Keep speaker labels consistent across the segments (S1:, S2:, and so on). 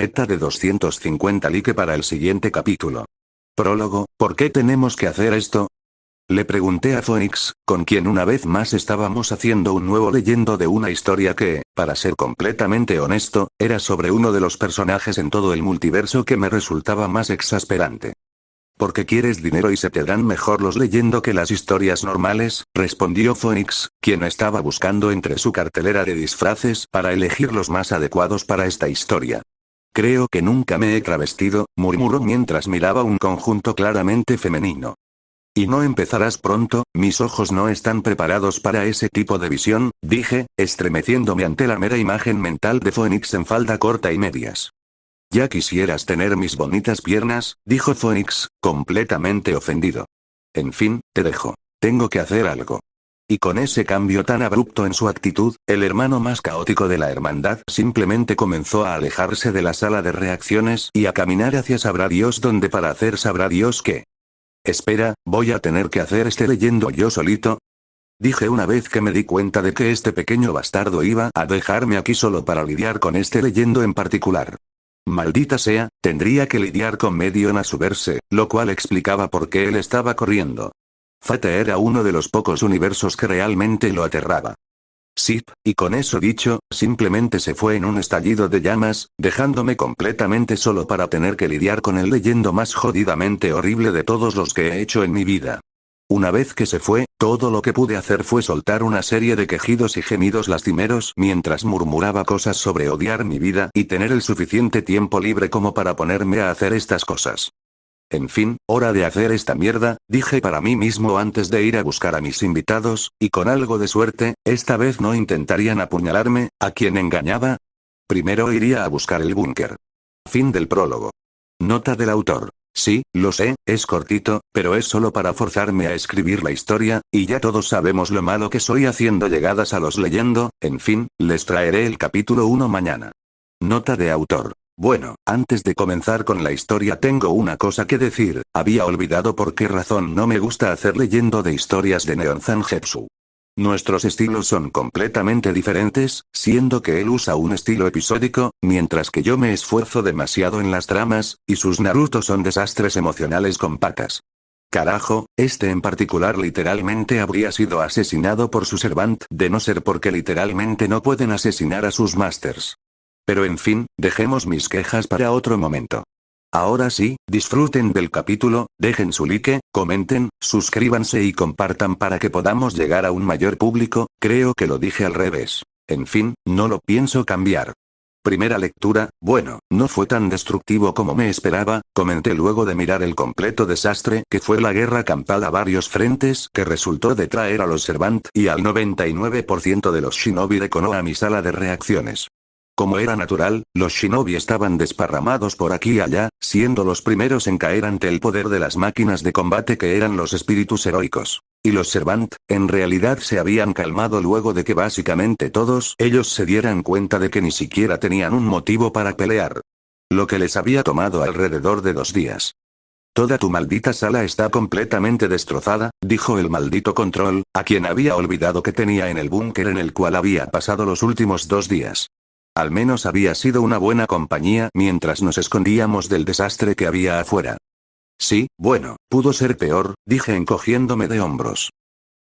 S1: ETA de 250 like para el siguiente capítulo. Prólogo, ¿por qué tenemos que hacer esto? Le pregunté a Phoenix, con quien una vez más estábamos haciendo un nuevo leyendo de una historia que, para ser completamente honesto, era sobre uno de los personajes en todo el multiverso que me resultaba más exasperante. Porque quieres dinero y se te dan mejor los leyendo que las historias normales, respondió Phoenix, quien estaba buscando entre su cartelera de disfraces para elegir los más adecuados para esta historia. Creo que nunca me he travestido, murmuró mientras miraba un conjunto claramente femenino. Y no empezarás pronto, mis ojos no están preparados para ese tipo de visión, dije, estremeciéndome ante la mera imagen mental de Phoenix en falda corta y medias. Ya quisieras tener mis bonitas piernas, dijo Phoenix, completamente ofendido. En fin, te dejo. Tengo que hacer algo. Y con ese cambio tan abrupto en su actitud, el hermano más caótico de la hermandad simplemente comenzó a alejarse de la sala de reacciones y a caminar hacia sabrá Dios dónde para hacer sabrá Dios qué. Espera, ¿voy a tener que hacer este leyendo yo solito? Dije una vez que me di cuenta de que este pequeño bastardo iba a dejarme aquí solo para lidiar con este leyendo en particular. Maldita sea, tendría que lidiar con Medion a su verse, lo cual explicaba por qué él estaba corriendo. Fate era uno de los pocos universos que realmente lo aterraba. Zip, y con eso dicho, simplemente se fue en un estallido de llamas, dejándome completamente solo para tener que lidiar con el leyendo más jodidamente horrible de todos los que he hecho en mi vida. Una vez que se fue, todo lo que pude hacer fue soltar una serie de quejidos y gemidos lastimeros mientras murmuraba cosas sobre odiar mi vida y tener el suficiente tiempo libre como para ponerme a hacer estas cosas. En fin, hora de hacer esta mierda, dije para mí mismo antes de ir a buscar a mis invitados, y con algo de suerte, esta vez no intentarían apuñalarme, ¿a quién engañaba? Primero iría a buscar el búnker. Fin del prólogo. Nota del autor. Sí, lo sé, es cortito, pero es solo para forzarme a escribir la historia, y ya todos sabemos lo malo que soy haciendo llegadas a los leyendo, en fin, les traeré el capítulo 1 mañana. Nota de autor. Bueno, antes de comenzar con la historia tengo una cosa que decir, había olvidado por qué razón no me gusta hacer leyendo de historias de Neon Zangetsu. Nuestros estilos son completamente diferentes, siendo que él usa un estilo episódico, mientras que yo me esfuerzo demasiado en las tramas, y sus Naruto son desastres emocionales con patas. Carajo, este en particular literalmente habría sido asesinado por su servant, de no ser porque literalmente no pueden asesinar a sus masters. Pero en fin, dejemos mis quejas para otro momento. Ahora sí, disfruten del capítulo, dejen su like, comenten, suscríbanse y compartan para que podamos llegar a un mayor público, creo que lo dije al revés. En fin, no lo pienso cambiar. Primera lectura, bueno, no fue tan destructivo como me esperaba, comenté luego de mirar el completo desastre que fue la guerra campal a varios frentes que resultó de traer a los Servant y al 99% de los Shinobi de Konoha a mi sala de reacciones. Como era natural, los shinobi estaban desparramados por aquí y allá, siendo los primeros en caer ante el poder de las máquinas de combate que eran los espíritus heroicos. Y los Servant, en realidad se habían calmado luego de que básicamente todos ellos se dieran cuenta de que ni siquiera tenían un motivo para pelear. Lo que les había tomado alrededor de 2 días. Toda tu maldita sala está completamente destrozada, dijo el maldito control, a quien había olvidado que tenía en el búnker en el cual había pasado los últimos 2 días. Al menos había sido una buena compañía mientras nos escondíamos del desastre que había afuera. Sí, bueno, pudo ser peor, dije encogiéndome de hombros.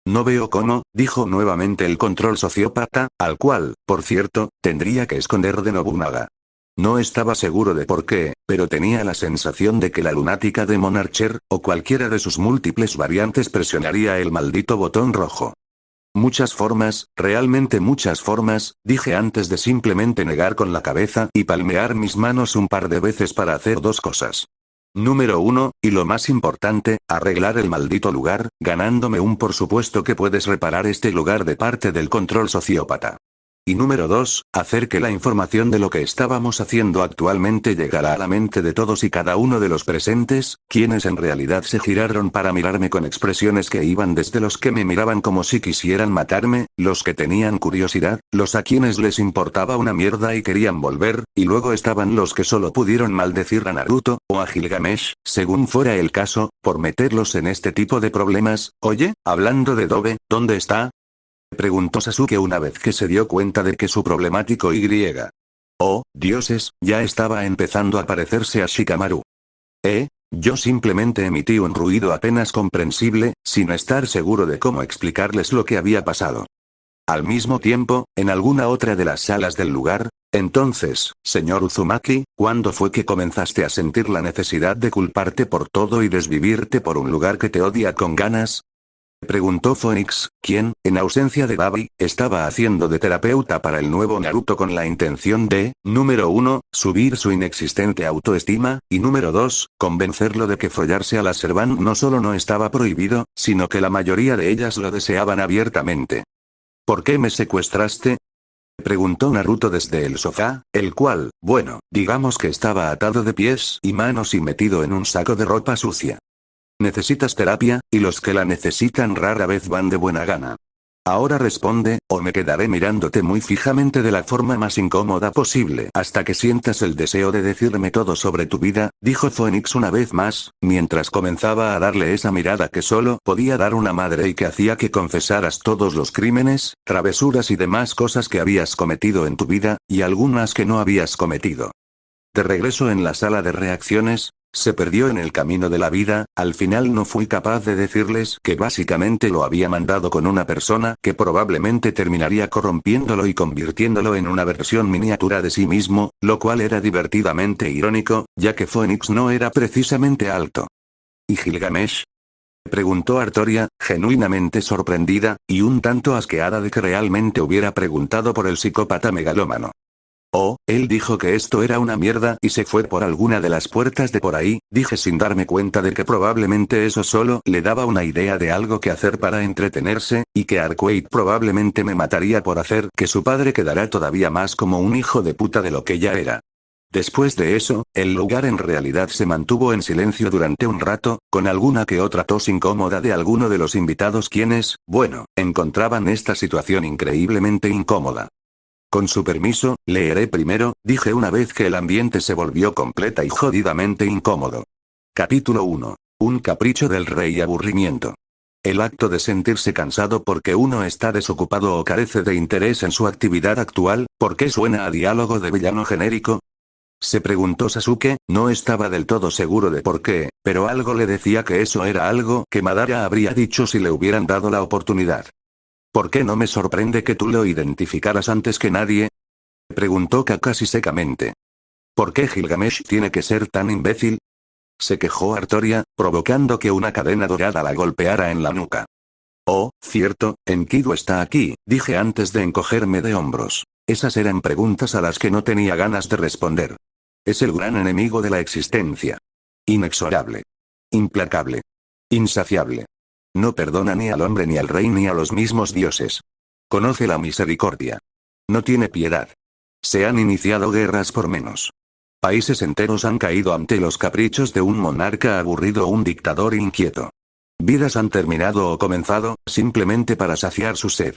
S1: No veo cómo, dijo nuevamente el control sociópata, al cual, por cierto, tendría que esconder de Nobunaga. No estaba seguro de por qué, pero tenía la sensación de que la lunática de Monarcher, o cualquiera de sus múltiples variantes presionaría el maldito botón rojo. Muchas formas, realmente muchas formas, dije antes de simplemente negar con la cabeza y palmear mis manos un par de veces para hacer 2 cosas. Número 1, y lo más importante, arreglar el maldito lugar, ganándome un por supuesto que puedes reparar este lugar de parte del control sociópata. Y número 2, hacer que la información de lo que estábamos haciendo actualmente llegara a la mente de todos y cada uno de los presentes, quienes en realidad se giraron para mirarme con expresiones que iban desde los que me miraban como si quisieran matarme, los que tenían curiosidad, los a quienes les importaba una mierda y querían volver, y luego estaban los que solo pudieron maldecir a Naruto, o a Gilgamesh, según fuera el caso, por meterlos en este tipo de problemas. Oye, hablando de Dobe, ¿dónde está? Preguntó Sasuke una vez que se dio cuenta de que su problemático Y. Oh, dioses, ya estaba empezando a parecerse a Shikamaru. Yo simplemente emití un ruido apenas comprensible, sin estar seguro de cómo explicarles lo que había pasado. Al mismo tiempo, en alguna otra de las salas del lugar, entonces, señor Uzumaki, ¿cuándo fue que comenzaste a sentir la necesidad de culparte por todo y desvivirte por un lugar que te odia con ganas? Preguntó Phoenix, quien, en ausencia de Babi, estaba haciendo de terapeuta para el nuevo Naruto con la intención de, número 1, subir su inexistente autoestima, y número 2, convencerlo de que follarse a las Servant no solo no estaba prohibido, sino que la mayoría de ellas lo deseaban abiertamente. ¿Por qué me secuestraste? Preguntó Naruto desde el sofá, el cual, bueno, digamos que estaba atado de pies y manos y metido en un saco de ropa sucia. Necesitas terapia, y los que la necesitan rara vez van de buena gana. Ahora responde, o me quedaré mirándote muy fijamente de la forma más incómoda posible hasta que sientas el deseo de decirme todo sobre tu vida, dijo Phoenix una vez más, mientras comenzaba a darle esa mirada que solo podía dar una madre y que hacía que confesaras todos los crímenes, travesuras y demás cosas que habías cometido en tu vida, y algunas que no habías cometido. De regreso en la sala de reacciones, se perdió en el camino de la vida, al final no fui capaz de decirles que básicamente lo había mandado con una persona que probablemente terminaría corrompiéndolo y convirtiéndolo en una versión miniatura de sí mismo, lo cual era divertidamente irónico, ya que Phoenix no era precisamente alto. ¿Y Gilgamesh? Preguntó Artoria, genuinamente sorprendida, y un tanto asqueada de que realmente hubiera preguntado por el psicópata megalómano. Oh, él dijo que esto era una mierda y se fue por alguna de las puertas de por ahí, dije sin darme cuenta de que probablemente eso solo le daba una idea de algo que hacer para entretenerse, y que Arquaid probablemente me mataría por hacer que su padre quedara todavía más como un hijo de puta de lo que ya era. Después de eso, el lugar en realidad se mantuvo en silencio durante un rato, con alguna que otra tos incómoda de alguno de los invitados quienes, bueno, encontraban esta situación increíblemente incómoda. Con su permiso, leeré primero, dije una vez que el ambiente se volvió completa y jodidamente incómodo. Capítulo 1. Un capricho del rey y aburrimiento. El acto de sentirse cansado porque uno está desocupado o carece de interés en su actividad actual, ¿por qué suena a diálogo de villano genérico? Se preguntó Sasuke, no estaba del todo seguro de por qué, pero algo le decía que eso era algo que Madara habría dicho si le hubieran dado la oportunidad. ¿Por qué no me sorprende que tú lo identificaras antes que nadie? Preguntó Kakashi secamente. ¿Por qué Gilgamesh tiene que ser tan imbécil? Se quejó Artoria, provocando que una cadena dorada la golpeara en la nuca. Oh, cierto, Enkidu está aquí, dije antes de encogerme de hombros. Esas eran preguntas a las que no tenía ganas de responder. Es el gran enemigo de la existencia. Inexorable. Implacable. Insaciable. No perdona ni al hombre ni al rey ni a los mismos dioses. Conoce la misericordia. No tiene piedad. Se han iniciado guerras por menos. Países enteros han caído ante los caprichos de un monarca aburrido o un dictador inquieto. Vidas han terminado o comenzado, simplemente para saciar su sed.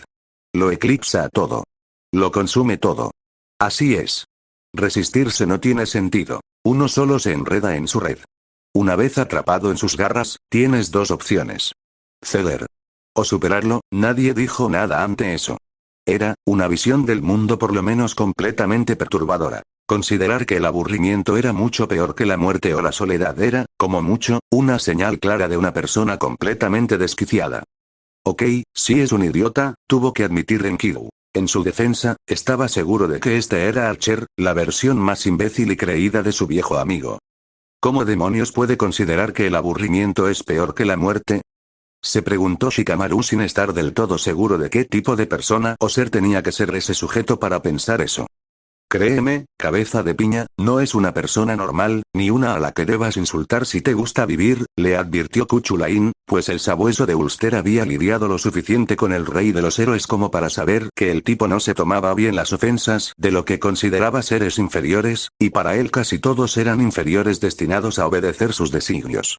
S1: Lo eclipsa todo. Lo consume todo. Así es. Resistirse no tiene sentido. Uno solo se enreda en su red. Una vez atrapado en sus garras, tienes dos opciones. Ceder. O superarlo, nadie dijo nada ante eso. Era, una visión del mundo por lo menos completamente perturbadora. Considerar que el aburrimiento era mucho peor que la muerte o la soledad era, como mucho, una señal clara de una persona completamente desquiciada. Ok, si es un idiota, tuvo que admitir Enkidu. En su defensa, estaba seguro de que este era Archer, la versión más imbécil y creída de su viejo amigo. ¿Cómo demonios puede considerar que el aburrimiento es peor que la muerte? Se preguntó Shikamaru sin estar del todo seguro de qué tipo de persona o ser tenía que ser ese sujeto para pensar eso. Créeme, cabeza de piña, no es una persona normal, ni una a la que debas insultar si te gusta vivir, le advirtió Kuchulain, pues el sabueso de Ulster había lidiado lo suficiente con el rey de los héroes como para saber que el tipo no se tomaba bien las ofensas de lo que consideraba seres inferiores, y para él casi todos eran inferiores destinados a obedecer sus designios.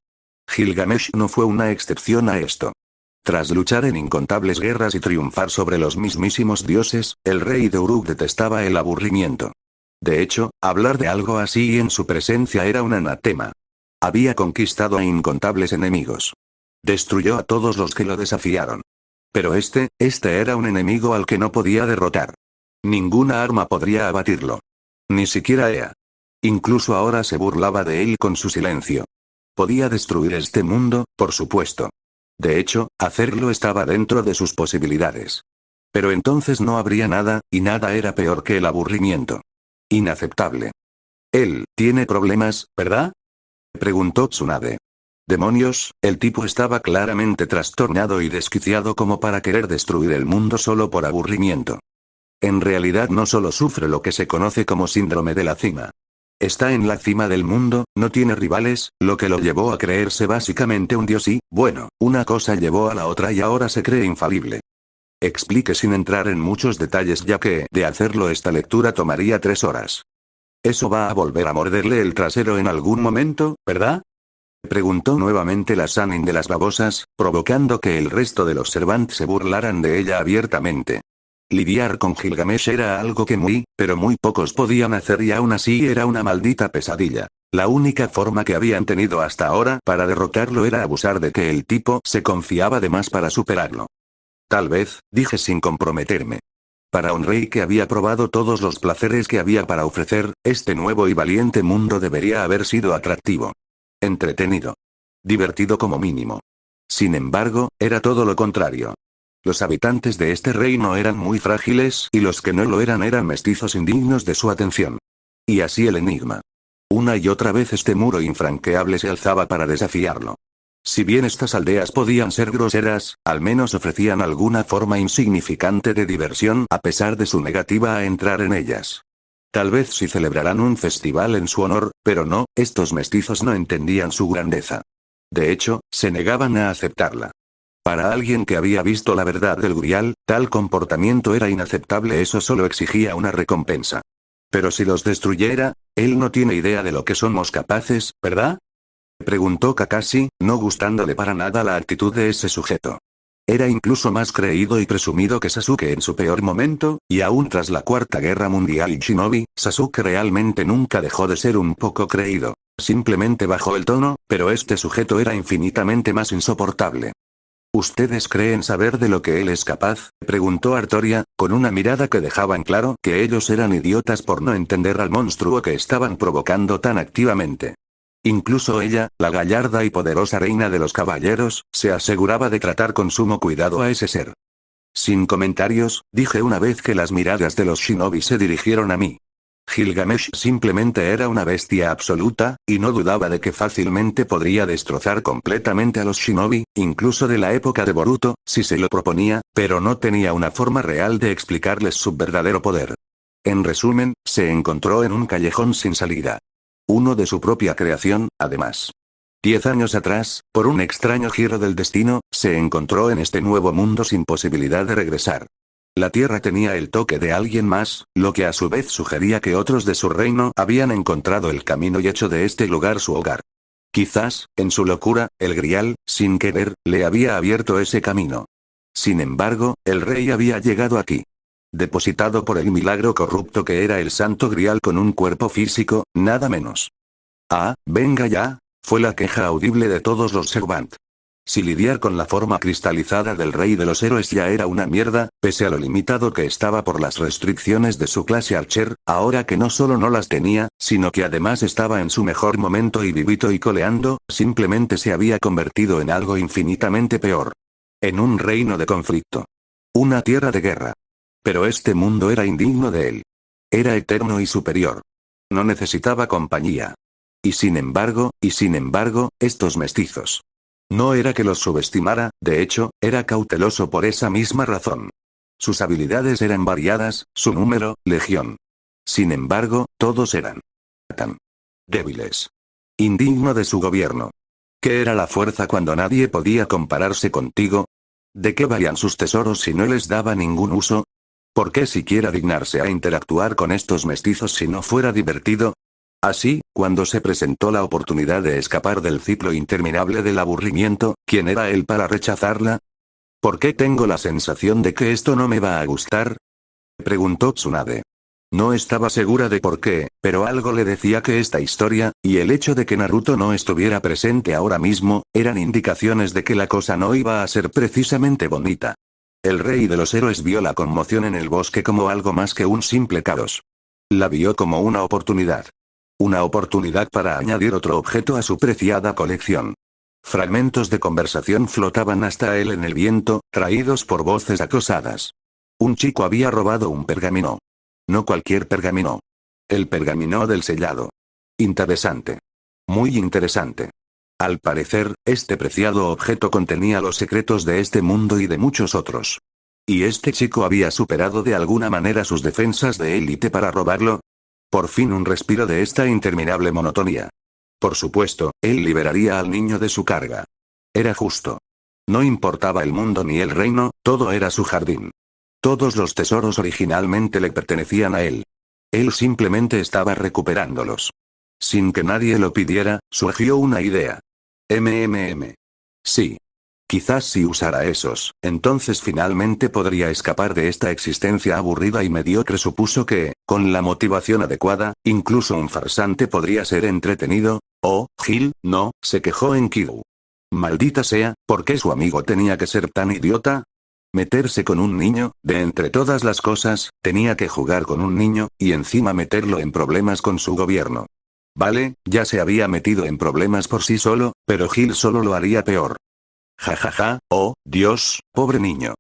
S1: Gilgamesh no fue una excepción a esto. Tras luchar en incontables guerras y triunfar sobre los mismísimos dioses, el rey de Uruk detestaba el aburrimiento. De hecho, hablar de algo así en su presencia era un anatema. Había conquistado a incontables enemigos. Destruyó a todos los que lo desafiaron. Pero este era un enemigo al que no podía derrotar. Ninguna arma podría abatirlo. Ni siquiera Ea. Incluso ahora se burlaba de él con su silencio. Podía destruir este mundo, por supuesto. De hecho, hacerlo estaba dentro de sus posibilidades. Pero entonces no habría nada, y nada era peor que el aburrimiento. Inaceptable. Él, tiene problemas, ¿verdad? Preguntó Tsunade. Demonios, el tipo estaba claramente trastornado y desquiciado como para querer destruir el mundo solo por aburrimiento. En realidad no solo sufre lo que se conoce como síndrome de la cima. Está en la cima del mundo, no tiene rivales, lo que lo llevó a creerse básicamente un dios y, bueno, una cosa llevó a la otra y ahora se cree infalible. Explique sin entrar en muchos detalles ya que, de hacerlo esta lectura tomaría 3 horas. ¿Eso va a volver a morderle el trasero en algún momento, verdad? Preguntó nuevamente la Sannin de las babosas, provocando que el resto de los Servant se burlaran de ella abiertamente. Lidiar con Gilgamesh era algo que pero muy pocos podían hacer y aún así era una maldita pesadilla. La única forma que habían tenido hasta ahora para derrotarlo era abusar de que el tipo se confiaba de más para superarlo. Tal vez, dije sin comprometerme. Para un rey que había probado todos los placeres que había para ofrecer, este nuevo y valiente mundo debería haber sido atractivo. Entretenido. Divertido como mínimo. Sin embargo, era todo lo contrario. Los habitantes de este reino eran muy frágiles y los que no lo eran mestizos indignos de su atención. Y así el enigma. Una y otra vez este muro infranqueable se alzaba para desafiarlo. Si bien estas aldeas podían ser groseras, al menos ofrecían alguna forma insignificante de diversión a pesar de su negativa a entrar en ellas. Tal vez si celebrarán un festival en su honor, pero no, estos mestizos no entendían su grandeza. De hecho, se negaban a aceptarla. Para alguien que había visto la verdad del Grial, tal comportamiento era inaceptable, eso solo exigía una recompensa. Pero si los destruyera, él no tiene idea de lo que somos capaces, ¿verdad? Preguntó Kakashi, no gustándole para nada la actitud de ese sujeto. Era incluso más creído y presumido que Sasuke en su peor momento, y aún tras la Cuarta Guerra Mundial y Shinobi, Sasuke realmente nunca dejó de ser un poco creído. Simplemente bajó el tono, pero este sujeto era infinitamente más insoportable. ¿Ustedes creen saber de lo que él es capaz?, preguntó Artoria, con una mirada que dejaba en claro que ellos eran idiotas por no entender al monstruo que estaban provocando tan activamente. Incluso ella, la gallarda y poderosa reina de los caballeros, se aseguraba de tratar con sumo cuidado a ese ser. Sin comentarios, dije una vez que las miradas de los shinobi se dirigieron a mí. Gilgamesh simplemente era una bestia absoluta, y no dudaba de que fácilmente podría destrozar completamente a los shinobi, incluso de la época de Boruto, si se lo proponía, pero no tenía una forma real de explicarles su verdadero poder. En resumen, se encontró en un callejón sin salida. Uno de su propia creación, además. 10 años atrás, por un extraño giro del destino, se encontró en este nuevo mundo sin posibilidad de regresar. La tierra tenía el toque de alguien más, lo que a su vez sugería que otros de su reino habían encontrado el camino y hecho de este lugar su hogar. Quizás, en su locura, el Grial, sin querer, le había abierto ese camino. Sin embargo, el rey había llegado aquí. Depositado por el milagro corrupto que era el Santo Grial con un cuerpo físico, nada menos. Ah, venga ya, fue la queja audible de todos los Servant. Si lidiar con la forma cristalizada del rey de los héroes ya era una mierda, pese a lo limitado que estaba por las restricciones de su clase Archer, ahora que no solo no las tenía, sino que además estaba en su mejor momento y vivito y coleando, simplemente se había convertido en algo infinitamente peor. En un reino de conflicto. Una tierra de guerra. Pero este mundo era indigno de él. Era eterno y superior. No necesitaba compañía. Y sin embargo, estos mestizos. No era que los subestimara, de hecho, era cauteloso por esa misma razón. Sus habilidades eran variadas, su número, legión. Sin embargo, todos eran tan débiles. Indigno de su gobierno. ¿Qué era la fuerza cuando nadie podía compararse contigo? ¿De qué valían sus tesoros si no les daba ningún uso? ¿Por qué siquiera dignarse a interactuar con estos mestizos si no fuera divertido? Así, cuando se presentó la oportunidad de escapar del ciclo interminable del aburrimiento, ¿quién era él para rechazarla? ¿Por qué tengo la sensación de que esto no me va a gustar?, preguntó Tsunade. No estaba segura de por qué, pero algo le decía que esta historia, y el hecho de que Naruto no estuviera presente ahora mismo, eran indicaciones de que la cosa no iba a ser precisamente bonita. El rey de los héroes vio la conmoción en el bosque como algo más que un simple caos. La vio como una oportunidad. Una oportunidad para añadir otro objeto a su preciada colección. Fragmentos de conversación flotaban hasta él en el viento, traídos por voces acosadas. Un chico había robado un pergamino. No cualquier pergamino. El pergamino del sellado. Interesante. Muy interesante. Al parecer, este preciado objeto contenía los secretos de este mundo y de muchos otros. ¿Y este chico había superado de alguna manera sus defensas de élite para robarlo? Por fin un respiro de esta interminable monotonía. Por supuesto, él liberaría al niño de su carga. Era justo. No importaba el mundo ni el reino, todo era su jardín. Todos los tesoros originalmente le pertenecían a él. Él simplemente estaba recuperándolos. Sin que nadie lo pidiera, surgió una idea. Sí. Quizás si usara esos, entonces finalmente podría escapar de esta existencia aburrida y mediocre. Supuso que, con la motivación adecuada, incluso un farsante podría ser entretenido. Oh, Gil, no, se quejó Enkidu. Maldita sea, ¿por qué su amigo tenía que ser tan idiota? Meterse con un niño, de entre todas las cosas, tenía que jugar con un niño, y encima meterlo en problemas con su gobierno. Vale, ya se había metido en problemas por sí solo, pero Gil solo lo haría peor. Jajaja, oh, Dios, pobre niño.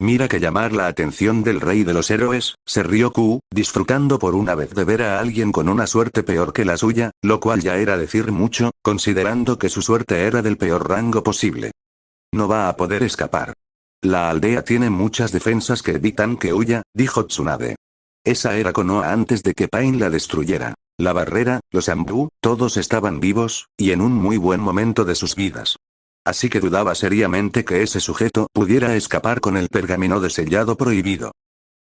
S1: Mira que llamar la atención del rey de los héroes, se rió Q, disfrutando por una vez de ver a alguien con una suerte peor que la suya, lo cual ya era decir mucho, considerando que su suerte era del peor rango posible. No va a poder escapar. La aldea tiene muchas defensas que evitan que huya, dijo Tsunade. Esa era Konoha antes de que Pain la destruyera. La barrera, los Ambu, todos estaban vivos, y en un muy buen momento de sus vidas. Así que dudaba seriamente que ese sujeto pudiera escapar con el pergamino de sellado prohibido.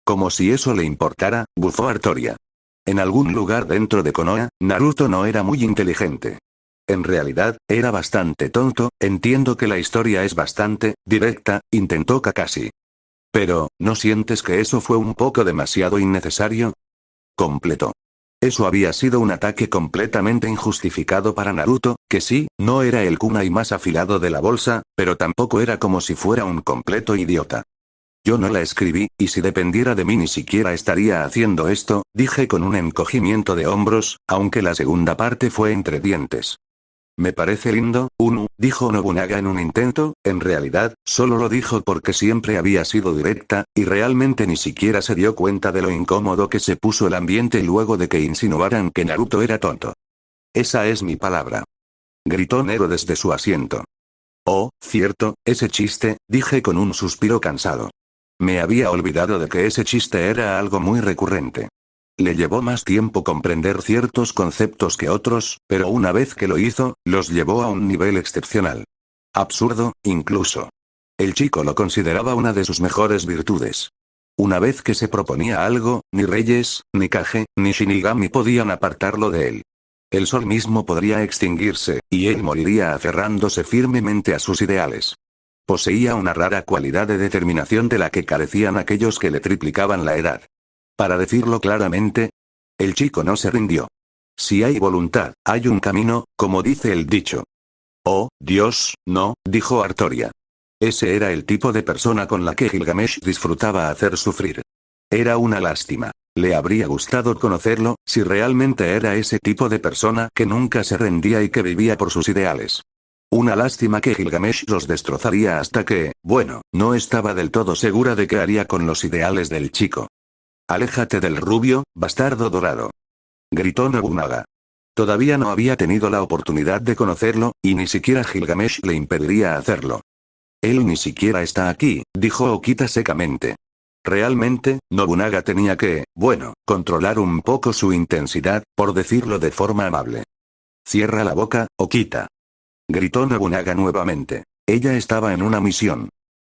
S1: Como si eso le importara, bufó Artoria. En algún lugar dentro de Konoha, Naruto no era muy inteligente. En realidad, era bastante tonto. Entiendo que la historia es bastante directa, intentó Kakashi. Pero, ¿no sientes que eso fue un poco demasiado innecesario? Completo. Eso había sido un ataque completamente injustificado para Naruto, que sí, no era el kunai más afilado de la bolsa, pero tampoco era como si fuera un completo idiota. Yo no la escribí, y si dependiera de mí ni siquiera estaría haciendo esto, dije con un encogimiento de hombros, aunque la segunda parte fue entre dientes. Me parece lindo, Unu, dijo Nobunaga en un intento. En realidad, solo lo dijo porque siempre había sido directa, y realmente ni siquiera se dio cuenta de lo incómodo que se puso el ambiente luego de que insinuaran que Naruto era tonto. Esa es mi palabra. Gritó Nero desde su asiento. Oh, cierto, ese chiste, dije con un suspiro cansado. Me había olvidado de que ese chiste era algo muy recurrente. Le llevó más tiempo comprender ciertos conceptos que otros, pero una vez que lo hizo, los llevó a un nivel excepcional. Absurdo, incluso. El chico lo consideraba una de sus mejores virtudes. Una vez que se proponía algo, ni reyes, ni Kage, ni Shinigami podían apartarlo de él. El sol mismo podría extinguirse, y él moriría aferrándose firmemente a sus ideales. Poseía una rara cualidad de determinación de la que carecían aquellos que le triplicaban la edad. Para decirlo claramente, el chico no se rindió. Si hay voluntad, hay un camino, como dice el dicho. Oh, Dios, no, dijo Artoria. Ese era el tipo de persona con la que Gilgamesh disfrutaba hacer sufrir. Era una lástima. Le habría gustado conocerlo, si realmente era ese tipo de persona que nunca se rendía y que vivía por sus ideales. Una lástima que Gilgamesh los destrozaría hasta que, bueno, no estaba del todo segura de qué haría con los ideales del chico. Aléjate del rubio, bastardo dorado. Gritó Nobunaga. Todavía no había tenido la oportunidad de conocerlo, y ni siquiera Gilgamesh le impediría hacerlo. Él ni siquiera está aquí, dijo Okita secamente. Realmente, Nobunaga tenía que, bueno, controlar un poco su intensidad, por decirlo de forma amable. Cierra la boca, Okita. Gritó Nobunaga nuevamente. Ella estaba en una misión.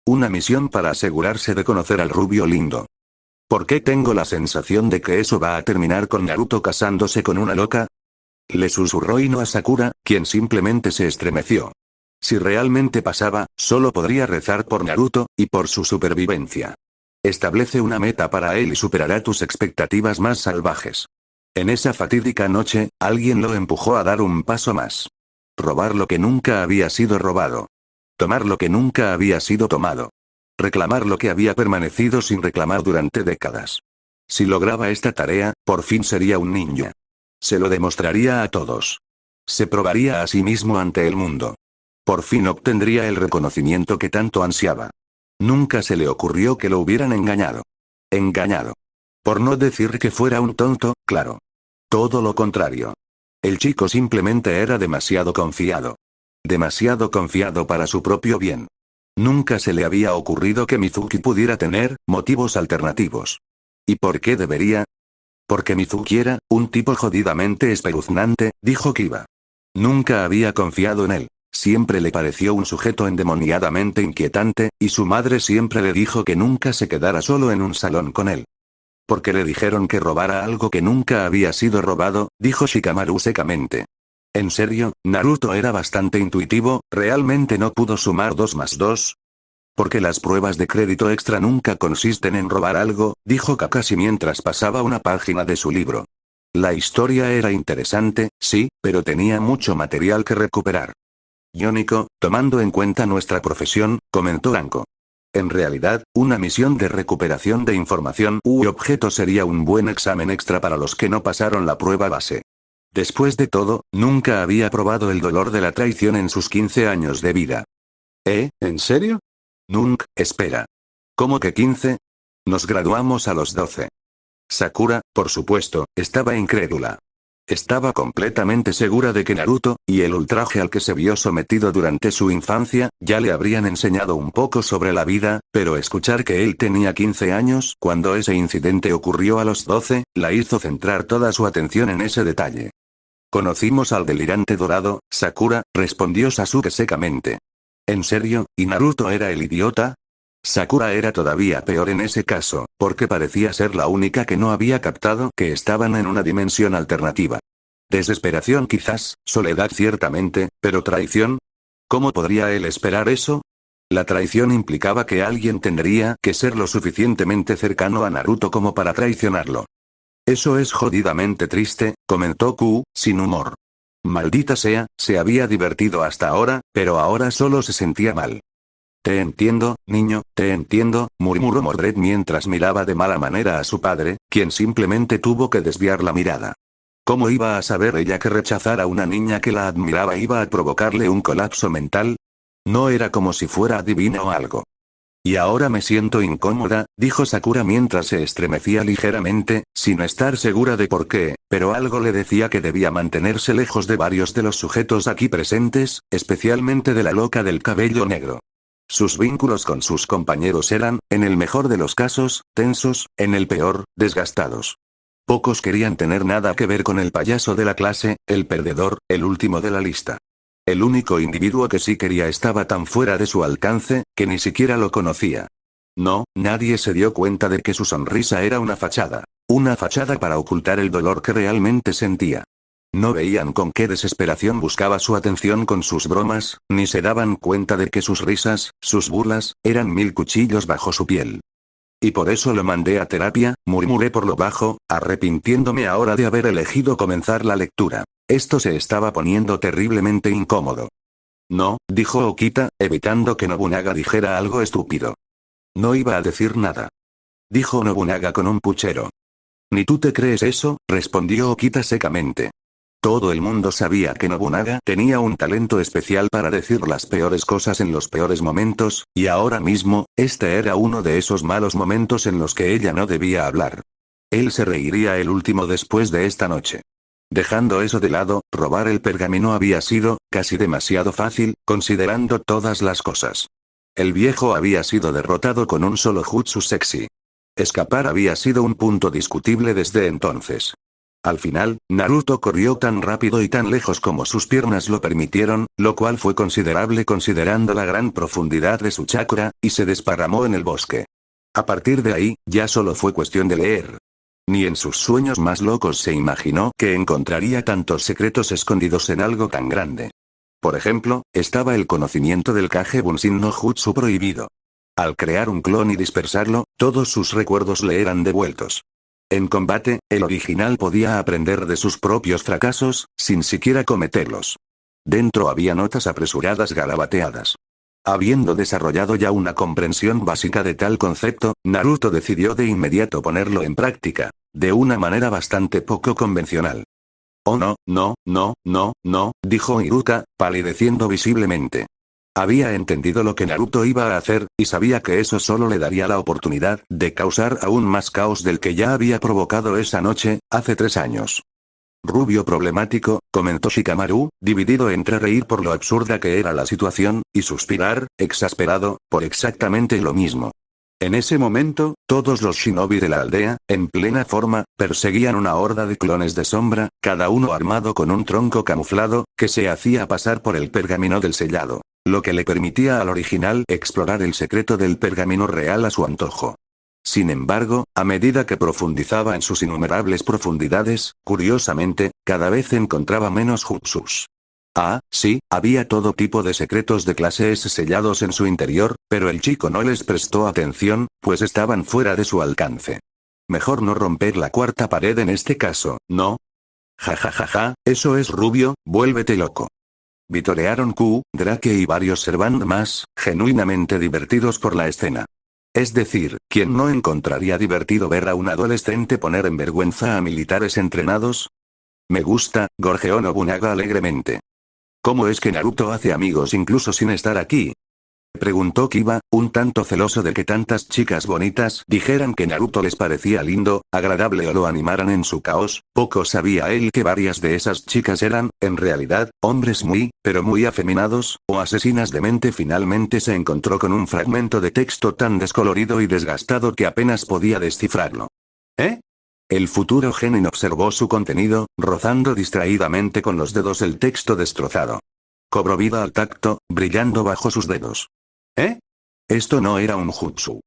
S1: Una misión para asegurarse de conocer al rubio lindo. ¿Por qué tengo la sensación de que eso va a terminar con Naruto casándose con una loca? Le susurró Ino a Sakura, quien simplemente se estremeció. Si realmente pasaba, solo podría rezar por Naruto, y por su supervivencia. Establece una meta para él y superará tus expectativas más salvajes. En esa fatídica noche, alguien lo empujó a dar un paso más. Robar lo que nunca había sido robado. Tomar lo que nunca había sido tomado. Reclamar lo que había permanecido sin reclamar durante décadas. Si lograba esta tarea, por fin sería un ninja. Se lo demostraría a todos. Se probaría a sí mismo ante el mundo. Por fin obtendría el reconocimiento que tanto ansiaba. Nunca se le ocurrió que lo hubieran engañado. Engañado. Por no decir que fuera un tonto, claro. Todo lo contrario. El chico simplemente era demasiado confiado. Demasiado confiado para su propio bien. Nunca se le había ocurrido que Mizuki pudiera tener motivos alternativos. ¿Y por qué debería? Porque Mizuki era un tipo jodidamente espeluznante, dijo Kiba. Nunca había confiado en él. Siempre le pareció un sujeto endemoniadamente inquietante, y su madre siempre le dijo que nunca se quedara solo en un salón con él. Porque le dijeron que robara algo que nunca había sido robado, dijo Shikamaru secamente. En serio, Naruto era bastante intuitivo, ¿realmente no pudo sumar 2 más 2? Porque las pruebas de crédito extra nunca consisten en robar algo, dijo Kakashi mientras pasaba una página de su libro. La historia era interesante, sí, pero tenía mucho material que recuperar. Yoniko, tomando en cuenta nuestra profesión, comentó Anko. En realidad, una misión de recuperación de información u objeto sería un buen examen extra para los que no pasaron la prueba base. Después de todo, nunca había probado el dolor de la traición en sus 15 años de vida. ¿En serio? Nunca, espera. ¿Cómo que 15? Nos graduamos a los 12. Sakura, por supuesto, estaba incrédula. Estaba completamente segura de que Naruto, y el ultraje al que se vio sometido durante su infancia, ya le habrían enseñado un poco sobre la vida, pero escuchar que él tenía 15 años cuando ese incidente ocurrió a los 12, la hizo centrar toda su atención en ese detalle. Conocimos al delirante dorado, Sakura, respondió Sasuke secamente. ¿En serio, y Naruto era el idiota? Sakura era todavía peor en ese caso, porque parecía ser la única que no había captado que estaban en una dimensión alternativa. Desesperación quizás, soledad ciertamente, pero traición. ¿Cómo podría él esperar eso? La traición implicaba que alguien tendría que ser lo suficientemente cercano a Naruto como para traicionarlo. Eso es jodidamente triste, comentó Q, sin humor. Maldita sea, se había divertido hasta ahora, pero ahora solo se sentía mal. Te entiendo, niño, te entiendo, murmuró Mordred mientras miraba de mala manera a su padre, quien simplemente tuvo que desviar la mirada. ¿Cómo iba a saber ella que rechazar a una niña que la admiraba iba a provocarle un colapso mental? No era como si fuera adivino o algo. Y ahora me siento incómoda, dijo Sakura mientras se estremecía ligeramente, sin estar segura de por qué, pero algo le decía que debía mantenerse lejos de varios de los sujetos aquí presentes, especialmente de la loca del cabello negro. Sus vínculos con sus compañeros eran, en el mejor de los casos, tensos, en el peor, desgastados. Pocos querían tener nada que ver con el payaso de la clase, el perdedor, el último de la lista. El único individuo que sí quería estaba tan fuera de su alcance, que ni siquiera lo conocía. No, nadie se dio cuenta de que su sonrisa era una fachada. Una fachada para ocultar el dolor que realmente sentía. No veían con qué desesperación buscaba su atención con sus bromas, ni se daban cuenta de que sus risas, sus burlas, eran 1000 cuchillos bajo su piel. Y por eso lo mandé a terapia, murmuré por lo bajo, arrepintiéndome ahora de haber elegido comenzar la lectura. Esto se estaba poniendo terriblemente incómodo. No, dijo Okita, evitando que Nobunaga dijera algo estúpido. No iba a decir nada. Dijo Nobunaga con un puchero. ¿Ni tú te crees eso?, respondió Okita secamente. Todo el mundo sabía que Nobunaga tenía un talento especial para decir las peores cosas en los peores momentos, y ahora mismo, este era uno de esos malos momentos en los que ella no debía hablar. Él se reiría el último después de esta noche. Dejando eso de lado, robar el pergamino había sido, casi demasiado fácil, considerando todas las cosas. El viejo había sido derrotado con un solo jutsu sexy. Escapar había sido un punto discutible desde entonces. Al final, Naruto corrió tan rápido y tan lejos como sus piernas lo permitieron, lo cual fue considerable considerando la gran profundidad de su chakra, y se desparramó en el bosque. A partir de ahí, ya solo fue cuestión de leer. Ni en sus sueños más locos se imaginó que encontraría tantos secretos escondidos en algo tan grande. Por ejemplo, estaba el conocimiento del Kage Bunshin no Jutsu prohibido. Al crear un clon y dispersarlo, todos sus recuerdos le eran devueltos. En combate, el original podía aprender de sus propios fracasos, sin siquiera cometerlos. Dentro había notas apresuradas garabateadas. Habiendo desarrollado ya una comprensión básica de tal concepto, Naruto decidió de inmediato ponerlo en práctica, de una manera bastante poco convencional. Oh no, no, no, no, no, dijo Iruka, palideciendo visiblemente. Había entendido lo que Naruto iba a hacer, y sabía que eso solo le daría la oportunidad de causar aún más caos del que ya había provocado esa noche, hace 3 años. Rubio problemático, comentó Shikamaru, dividido entre reír por lo absurda que era la situación, y suspirar, exasperado, por exactamente lo mismo. En ese momento, todos los shinobi de la aldea, en plena forma, perseguían una horda de clones de sombra, cada uno armado con un tronco camuflado, que se hacía pasar por el pergamino del sellado, lo que le permitía al original explorar el secreto del pergamino real a su antojo. Sin embargo, a medida que profundizaba en sus innumerables profundidades, curiosamente, cada vez encontraba menos jutsus. Ah, sí, había todo tipo de secretos de clase S sellados en su interior, pero el chico no les prestó atención, pues estaban fuera de su alcance. Mejor no romper la cuarta pared en este caso, ¿no? Ja ja ja ja, eso es Rubio, vuélvete loco. Vitorearon Q, Drake y varios Servant más, genuinamente divertidos por la escena. Es decir, ¿quién no encontraría divertido ver a un adolescente poner en vergüenza a militares entrenados? Me gusta, gorjeó Nobunaga alegremente. ¿Cómo es que Naruto hace amigos incluso sin estar aquí? Preguntó Kiba, un tanto celoso de que tantas chicas bonitas dijeran que Naruto les parecía lindo, agradable o lo animaran en su caos. Poco sabía él que varias de esas chicas eran, en realidad, hombres muy, pero muy afeminados, o asesinas de mente. Finalmente se encontró con un fragmento de texto tan descolorido y desgastado que apenas podía descifrarlo. ¿Eh? El futuro genin observó su contenido, rozando distraídamente con los dedos el texto destrozado. Cobró vida al tacto, brillando bajo sus dedos. ¿Eh? Esto no era un jutsu.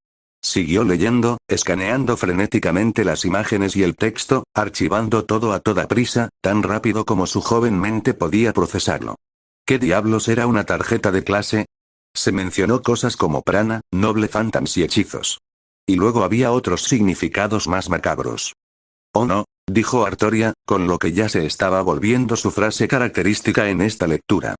S1: Siguió leyendo, escaneando frenéticamente las imágenes y el texto, archivando todo a toda prisa, tan rápido como su joven mente podía procesarlo. ¿Qué diablos era una tarjeta de clase? Se mencionó cosas como prana, noble phantoms y hechizos. Y luego había otros significados más macabros. Oh no, dijo Artoria, con lo que ya se estaba volviendo su frase característica en esta lectura.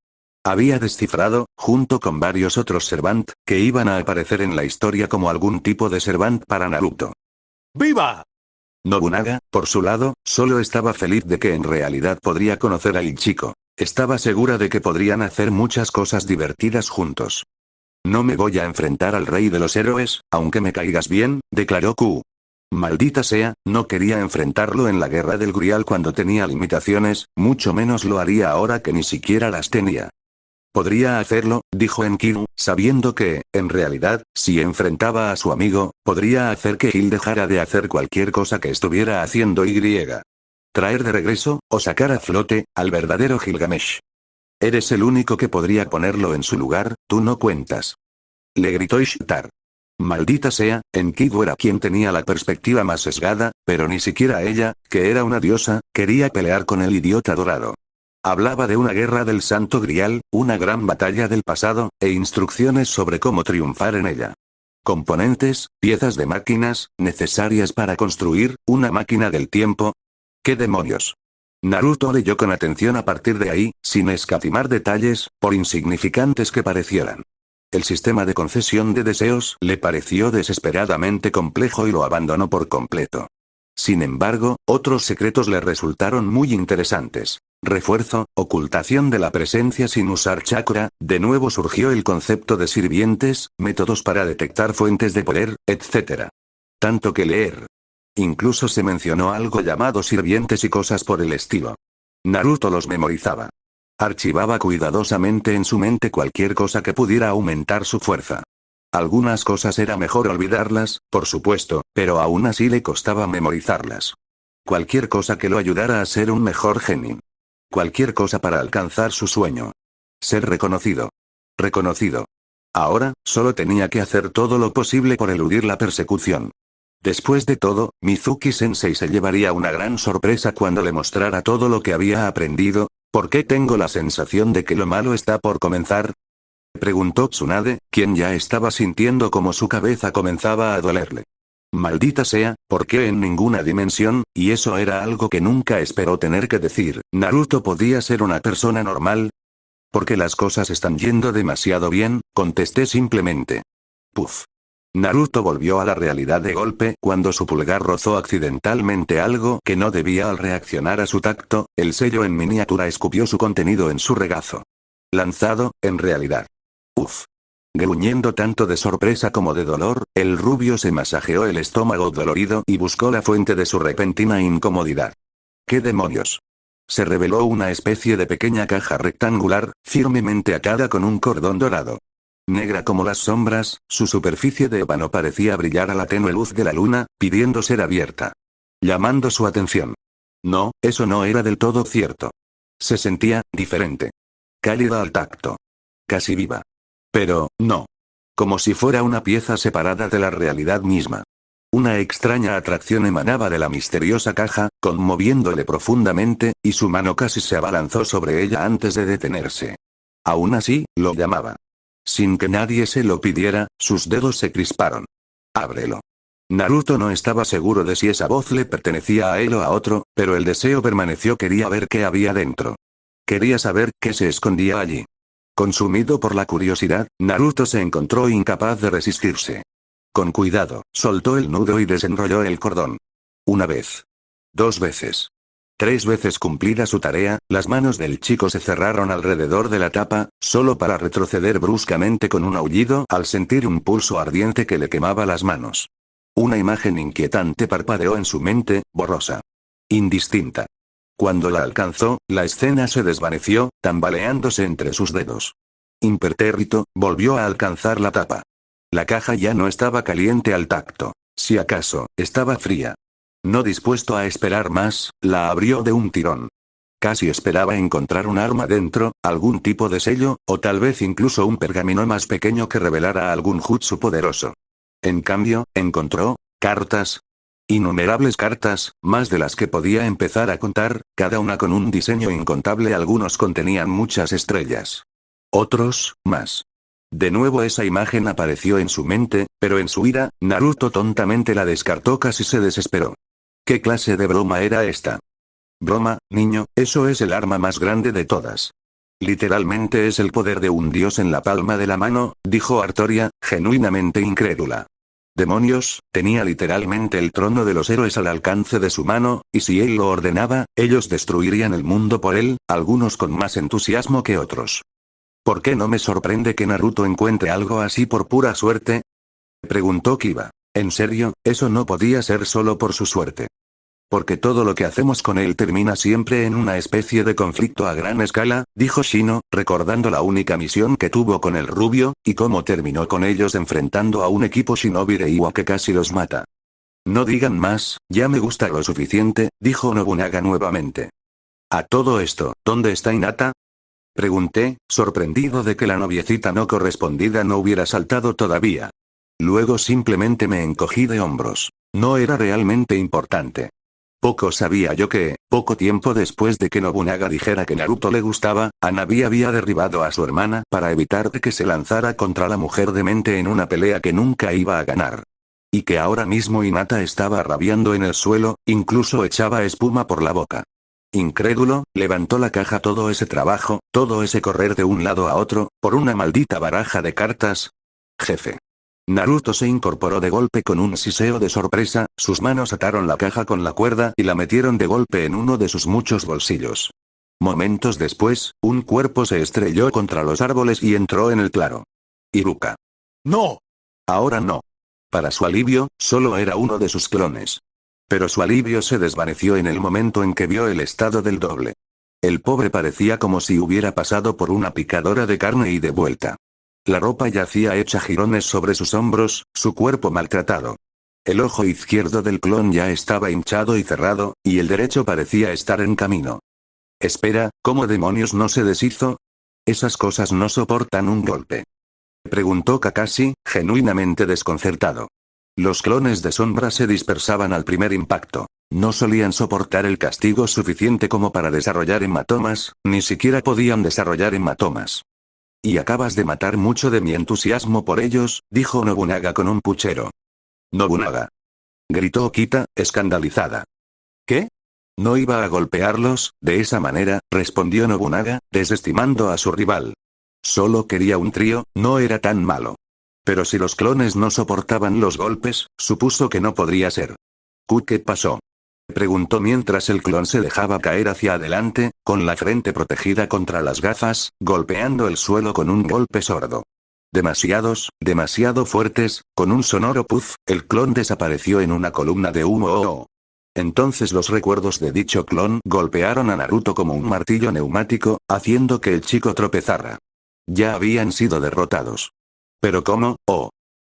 S1: Había descifrado, junto con varios otros Servant, que iban a aparecer en la historia como algún tipo de Servant para Naruto. ¡Viva! Nobunaga, por su lado, solo estaba feliz de que en realidad podría conocer al chico. Estaba segura de que podrían hacer muchas cosas divertidas juntos. No me voy a enfrentar al rey de los héroes, aunque me caigas bien, declaró Q. Maldita sea, no quería enfrentarlo en la guerra del Grial cuando tenía limitaciones, mucho menos lo haría ahora que ni siquiera las tenía. Podría hacerlo, dijo Enkidu, sabiendo que, en realidad, si enfrentaba a su amigo, podría hacer que Gil dejara de hacer cualquier cosa que estuviera haciendo y. Traer de regreso, o sacar a flote, al verdadero Gilgamesh. Eres el único que podría ponerlo en su lugar, tú no cuentas. Le gritó Ishtar. Maldita sea, Enkidu era quien tenía la perspectiva más sesgada, pero ni siquiera ella, que era una diosa, quería pelear con el idiota dorado. Hablaba de una guerra del Santo Grial, una gran batalla del pasado, e instrucciones sobre cómo triunfar en ella. Componentes, piezas de máquinas, necesarias para construir una máquina del tiempo. ¿Qué demonios? Naruto leyó con atención a partir de ahí, sin escatimar detalles, por insignificantes que parecieran. El sistema de concesión de deseos le pareció desesperadamente complejo y lo abandonó por completo. Sin embargo, otros secretos le resultaron muy interesantes. Refuerzo, ocultación de la presencia sin usar chakra, de nuevo surgió el concepto de sirvientes, métodos para detectar fuentes de poder, etc. Tanto que leer. Incluso se mencionó algo llamado sirvientes y cosas por el estilo. Naruto los memorizaba. Archivaba cuidadosamente en su mente cualquier cosa que pudiera aumentar su fuerza. Algunas cosas era mejor olvidarlas, por supuesto, pero aún así le costaba memorizarlas. Cualquier cosa que lo ayudara a ser un mejor genin. Cualquier cosa para alcanzar su sueño. Ser reconocido. Reconocido. Ahora, solo tenía que hacer todo lo posible por eludir la persecución. Después de todo, Mizuki-sensei se llevaría una gran sorpresa cuando le mostrara todo lo que había aprendido. ¿Por qué tengo la sensación de que lo malo está por comenzar? Preguntó Tsunade, quien ya estaba sintiendo como su cabeza comenzaba a dolerle. Maldita sea, ¿por qué en ninguna dimensión? Y eso era algo que nunca esperó tener que decir. ¿Naruto podía ser una persona normal? Porque las cosas están yendo demasiado bien, contesté simplemente. Puf. Naruto volvió a la realidad de golpe cuando su pulgar rozó accidentalmente algo que no debía al reaccionar a su tacto, el sello en miniatura escupió su contenido en su regazo. Lanzado, en realidad. Uf. Gruñendo tanto de sorpresa como de dolor, el rubio se masajeó el estómago dolorido y buscó la fuente de su repentina incomodidad. ¿Qué demonios? Se reveló una especie de pequeña caja rectangular, firmemente atada con un cordón dorado. Negra como las sombras, su superficie de ébano parecía brillar a la tenue luz de la luna, pidiendo ser abierta. Llamando su atención. No, eso no era del todo cierto. Se sentía diferente. Cálida al tacto. Casi viva. Pero, no. Como si fuera una pieza separada de la realidad misma. Una extraña atracción emanaba de la misteriosa caja, conmoviéndole profundamente, y su mano casi se abalanzó sobre ella antes de detenerse. Aún así, lo llamaba. Sin que nadie se lo pidiera, sus dedos se crisparon. Ábrelo. Naruto no estaba seguro de si esa voz le pertenecía a él o a otro, pero el deseo permaneció. Quería ver qué había dentro. Quería saber qué se escondía allí. Consumido por la curiosidad, Naruto se encontró incapaz de resistirse. Con cuidado, soltó el nudo y desenrolló el cordón. Una vez. 2 veces. 3 veces cumplida su tarea, las manos del chico se cerraron alrededor de la tapa, solo para retroceder bruscamente con un aullido al sentir un pulso ardiente que le quemaba las manos. Una imagen inquietante parpadeó en su mente, borrosa. Indistinta. Cuando la alcanzó, la escena se desvaneció, tambaleándose entre sus dedos. Impertérrito, volvió a alcanzar la tapa. La caja ya no estaba caliente al tacto. Si acaso, estaba fría. No dispuesto a esperar más, la abrió de un tirón. Casi esperaba encontrar un arma dentro, algún tipo de sello, o tal vez incluso un pergamino más pequeño que revelara algún jutsu poderoso. En cambio, encontró cartas. Innumerables cartas, más de las que podía empezar a contar, cada una con un diseño incontable. Algunos contenían muchas estrellas. Otros, más. De nuevo esa imagen apareció en su mente, pero en su ira, Naruto tontamente la descartó. Casi se desesperó. ¿Qué clase de broma era esta? Broma, niño, eso es el arma más grande de todas. Literalmente es el poder de un dios en la palma de la mano, dijo Artoria, genuinamente incrédula. Demonios, tenía literalmente el trono de los héroes al alcance de su mano, y si él lo ordenaba, ellos destruirían el mundo por él, algunos con más entusiasmo que otros. ¿Por qué no me sorprende que Naruto encuentre algo así por pura suerte? Preguntó Kiba. En serio, eso no podía ser solo por su suerte. Porque todo lo que hacemos con él termina siempre en una especie de conflicto a gran escala, dijo Shino, recordando la única misión que tuvo con el rubio, y cómo terminó con ellos enfrentando a un equipo shinobi de Iwa que casi los mata. No digan más, ya me gusta lo suficiente, dijo Nobunaga nuevamente. A todo esto, ¿dónde está Hinata? Pregunté, sorprendido de que la noviecita no correspondida no hubiera saltado todavía. Luego simplemente me encogí de hombros. No era realmente importante. Poco sabía yo que, poco tiempo después de que Nobunaga dijera que Naruto le gustaba, Hanabi había derribado a su hermana para evitar que se lanzara contra la mujer demente en una pelea que nunca iba a ganar. Y que ahora mismo Hinata estaba rabiando en el suelo, incluso echaba espuma por la boca. Incrédulo, levantó la caja. Todo ese trabajo, todo ese correr de un lado a otro, por una maldita baraja de cartas. Jefe. Naruto se incorporó de golpe con un siseo de sorpresa, sus manos ataron la caja con la cuerda y la metieron de golpe en uno de sus muchos bolsillos. Momentos después, un cuerpo se estrelló contra los árboles y entró en el claro. Iruka. ¡No! Ahora no. Para su alivio, solo era uno de sus clones. Pero su alivio se desvaneció en el momento en que vio el estado del doble. El pobre parecía como si hubiera pasado por una picadora de carne y de vuelta. La ropa yacía hecha jirones sobre sus hombros, su cuerpo maltratado. El ojo izquierdo del clon ya estaba hinchado y cerrado, y el derecho parecía estar en camino. Espera, ¿cómo demonios no se deshizo? Esas cosas no soportan un golpe. Preguntó Kakashi, genuinamente desconcertado. Los clones de sombra se dispersaban al primer impacto. No solían soportar el castigo suficiente como para desarrollar hematomas, ni siquiera podían desarrollar hematomas. Y acabas de matar mucho de mi entusiasmo por ellos, dijo Nobunaga con un puchero. Nobunaga. Gritó Kita, escandalizada. ¿Qué? No iba a golpearlos, de esa manera, respondió Nobunaga, desestimando a su rival. Solo quería un trío, no era tan malo. Pero si los clones no soportaban los golpes, supuso que no podría ser. ¿Qué pasó? Preguntó mientras el clon se dejaba caer hacia adelante, con la frente protegida contra las gafas, golpeando el suelo con un golpe sordo. Demasiado fuertes, con un sonoro puff, el clon desapareció en una columna de humo. Entonces los recuerdos de dicho clon golpearon a Naruto como un martillo neumático, haciendo que el chico tropezara. Ya habían sido derrotados. ¿Pero cómo?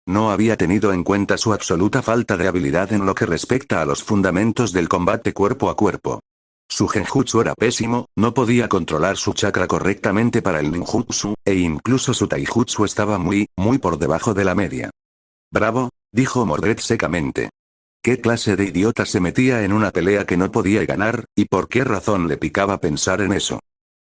S1: No había tenido en cuenta su absoluta falta de habilidad en lo que respecta a los fundamentos del combate cuerpo a cuerpo. Su genjutsu era pésimo, no podía controlar su chakra correctamente para el ninjutsu, e incluso su taijutsu estaba muy por debajo de la media. «Bravo», dijo Mordred secamente. ¿Qué clase de idiota se metía en una pelea que no podía ganar, y por qué razón le picaba pensar en eso?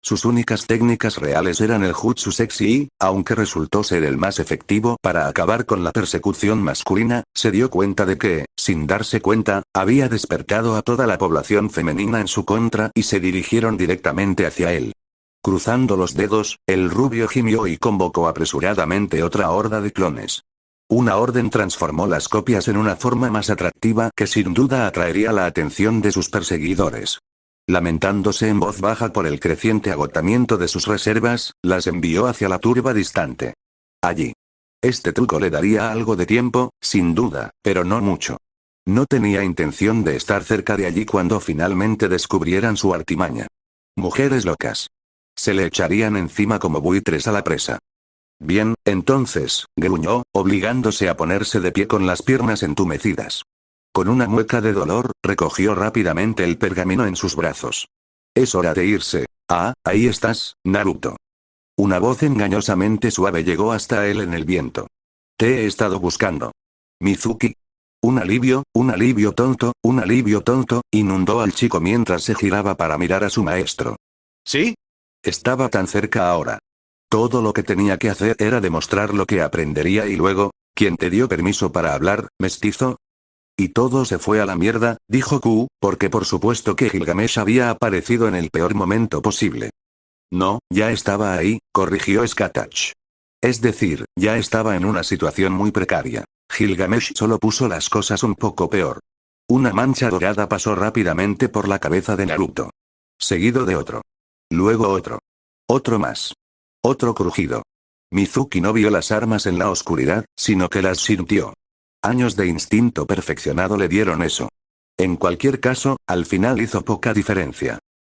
S1: Sus únicas técnicas reales eran el jutsu sexy y, aunque resultó ser el más efectivo para acabar con la persecución masculina, se dio cuenta de que, sin darse cuenta, había despertado a toda la población femenina en su contra y se dirigieron directamente hacia él. Cruzando los dedos, el rubio gimió y convocó apresuradamente otra horda de clones. Una orden transformó las copias en una forma más atractiva que sin duda atraería la atención de sus perseguidores. Lamentándose en voz baja por el creciente agotamiento de sus reservas, las envió hacia la turba distante. Allí. Este truco le daría algo de tiempo, sin duda, pero no mucho. No tenía intención de estar cerca de allí cuando finalmente descubrieran su artimaña. Mujeres locas. Se le echarían encima como buitres a la presa. Bien, entonces, gruñó, obligándose a ponerse de pie con las piernas entumecidas. Con una mueca de dolor, recogió rápidamente el pergamino en sus brazos. Es hora de irse. Ahí estás, Naruto. Una voz engañosamente suave llegó hasta él en el viento. Te he estado buscando. Mizuki. Un alivio tonto, inundó al chico mientras se giraba para mirar a su maestro. ¿Sí? Estaba tan cerca ahora. Todo lo que tenía que hacer era demostrar lo que aprendería y luego, ¿quién te dio permiso para hablar, mestizo? Y todo se fue a la mierda, dijo Q, porque por supuesto que Gilgamesh había aparecido en el peor momento posible. No, ya estaba ahí, corrigió Skatach. Es decir, ya estaba en una situación muy precaria. Gilgamesh solo puso las cosas un poco peor. Una mancha dorada pasó rápidamente por la cabeza de Naruto. Seguido de otro. Luego otro. Otro más. Otro crujido. Mizuki no vio las armas en la oscuridad, sino que las sintió. Años de instinto perfeccionado le dieron eso. En cualquier caso, al final hizo poca diferencia.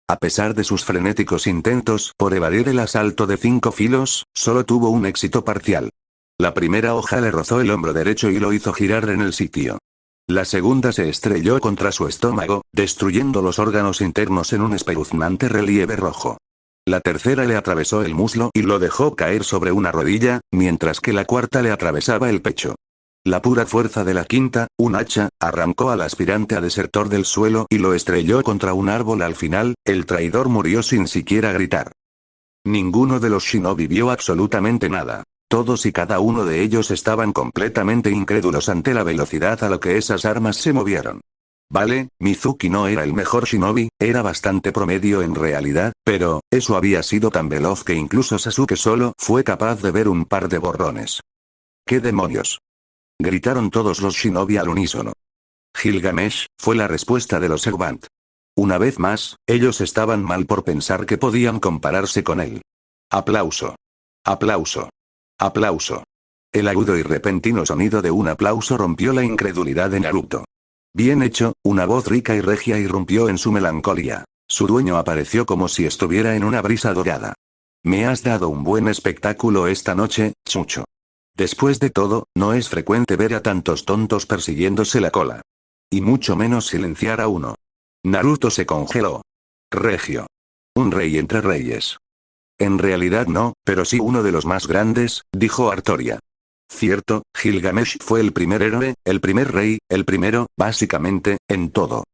S1: A pesar de sus frenéticos intentos por evadir el asalto de 5 filos, solo tuvo un éxito parcial. La primera hoja le rozó el hombro derecho y lo hizo girar en el sitio. La segunda se estrelló contra su estómago, destruyendo los órganos internos en un espeluznante relieve rojo. La tercera le atravesó el muslo y lo dejó caer sobre una rodilla, mientras que la cuarta le atravesaba el pecho. La pura fuerza de la quinta, un hacha, arrancó al aspirante a desertor del suelo y lo estrelló contra un árbol. Al final, el traidor murió sin siquiera gritar. Ninguno de los shinobi vio absolutamente nada. Todos y cada uno de ellos estaban completamente incrédulos ante la velocidad a la que esas armas se movieron. Vale, Mizuki no era el mejor shinobi, era bastante promedio en realidad, pero, eso había sido tan veloz que incluso Sasuke solo fue capaz de ver un par de borrones. ¿Qué demonios? Gritaron todos los shinobi al unísono. Gilgamesh, fue la respuesta de los Eggbat. Una vez más, ellos estaban mal por pensar que podían compararse con él. Aplauso. Aplauso. Aplauso. El agudo y repentino sonido de un aplauso rompió la incredulidad de Naruto. Bien hecho, una voz rica y regia irrumpió en su melancolía. Su dueño apareció como si estuviera en una brisa dorada. Me has dado un buen espectáculo esta noche, Chucho. Después de todo, no es frecuente ver a tantos tontos persiguiéndose la cola. Y mucho menos silenciar a uno. Naruto se congeló. Regio. Un rey entre reyes. En realidad no, pero sí uno de los más grandes, dijo Artoria. Cierto, Gilgamesh fue el primer héroe, el primer rey, el primero, básicamente, en todo.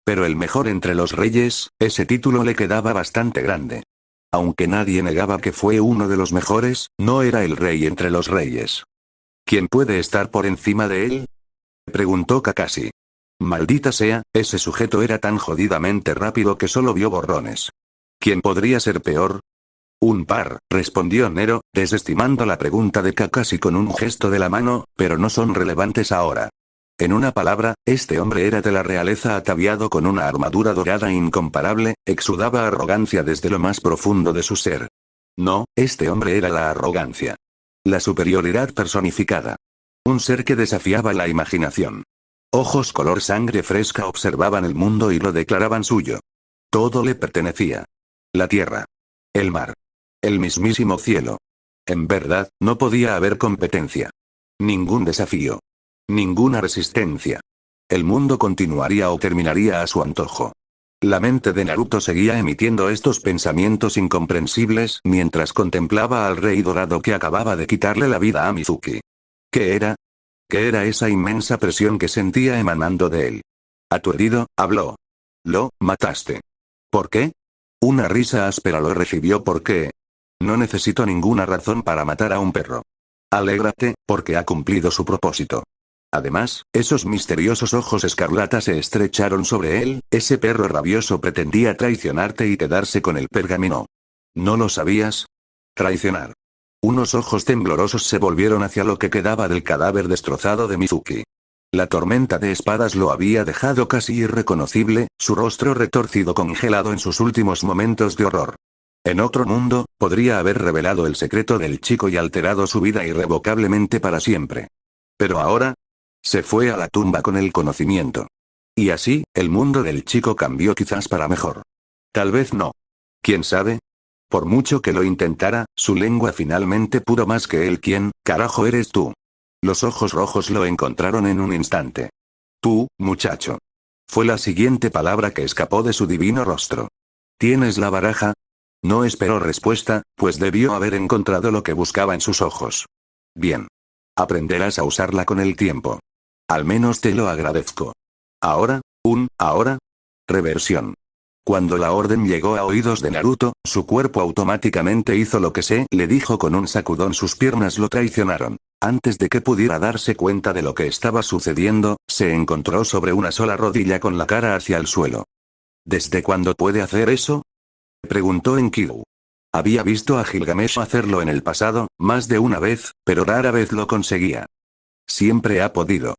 S1: Pero el mejor entre los reyes, ese título le quedaba bastante grande. Aunque nadie negaba que fue uno de los mejores, no era el rey entre los reyes. ¿Quién puede estar por encima de él? Preguntó Kakashi. Maldita sea, ese sujeto era tan jodidamente rápido que solo vio borrones. ¿Quién podría ser peor? Un par, respondió Nero, desestimando la pregunta de Kakashi con un gesto de la mano, pero no son relevantes ahora. En una palabra, este hombre era de la realeza ataviado con una armadura dorada incomparable, exudaba arrogancia desde lo más profundo de su ser. No, este hombre era la arrogancia. La superioridad personificada. Un ser que desafiaba la imaginación. Ojos color sangre fresca observaban el mundo y lo declaraban suyo. Todo le pertenecía. La tierra. El mar. El mismísimo cielo. En verdad, no podía haber competencia. Ningún desafío. Ninguna resistencia. El mundo continuaría o terminaría a su antojo. La mente de Naruto seguía emitiendo estos pensamientos incomprensibles mientras contemplaba al rey dorado que acababa de quitarle la vida a Mizuki. ¿Qué era? ¿Qué era esa inmensa presión que sentía emanando de él? Aturdido, habló. Lo mataste. ¿Por qué? Una risa áspera lo recibió. ¿Por qué? No necesito ninguna razón para matar a un perro. Alégrate, porque ha cumplido su propósito. Además, esos misteriosos ojos escarlata se estrecharon sobre él, ese perro rabioso pretendía traicionarte y quedarse con el pergamino. ¿No lo sabías? Traicionar. Unos ojos temblorosos se volvieron hacia lo que quedaba del cadáver destrozado de Mizuki. La tormenta de espadas lo había dejado casi irreconocible, su rostro retorcido congelado en sus últimos momentos de horror. En otro mundo, podría haber revelado el secreto del chico y alterado su vida irrevocablemente para siempre. Pero ahora, se fue a la tumba con el conocimiento. Y así, el mundo del chico cambió quizás para mejor. Tal vez no. ¿Quién sabe? Por mucho que lo intentara, su lengua finalmente pudo más que él. ¿Quién, carajo eres tú? Los ojos rojos lo encontraron en un instante. Tú, muchacho. Fue la siguiente palabra que escapó de su divino rostro. ¿Tienes la baraja? No esperó respuesta, pues debió haber encontrado lo que buscaba en sus ojos. Bien. Aprenderás a usarla con el tiempo. Al menos te lo agradezco. Ahora. Reversión. Cuando la orden llegó a oídos de Naruto, su cuerpo automáticamente hizo lo que le dijo con un sacudón. Sus piernas lo traicionaron. Antes de que pudiera darse cuenta de lo que estaba sucediendo, se encontró sobre una sola rodilla con la cara hacia el suelo. ¿Desde cuándo puede hacer eso? Preguntó Enkidu. Había visto a Gilgamesh hacerlo en el pasado, más de una vez, pero rara vez lo conseguía. Siempre ha podido.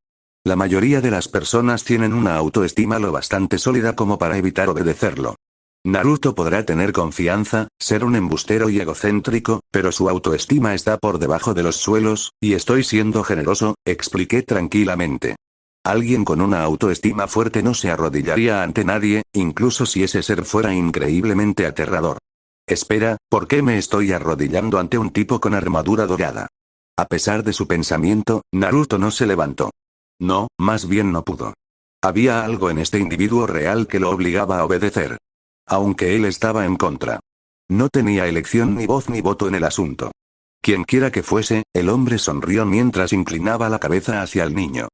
S1: La mayoría de las personas tienen una autoestima lo bastante sólida como para evitar obedecerlo. Naruto podrá tener confianza, ser un embustero y egocéntrico, pero su autoestima está por debajo de los suelos, y estoy siendo generoso, expliqué tranquilamente. Alguien con una autoestima fuerte no se arrodillaría ante nadie, incluso si ese ser fuera increíblemente aterrador. Espera, ¿por qué me estoy arrodillando ante un tipo con armadura dorada? A pesar de su pensamiento, Naruto no se levantó. No, más bien no pudo. Había algo en este individuo real que lo obligaba a obedecer. Aunque él estaba en contra. No tenía elección ni voz ni voto en el asunto. Quienquiera que fuese, el hombre sonrió mientras inclinaba la cabeza hacia el niño.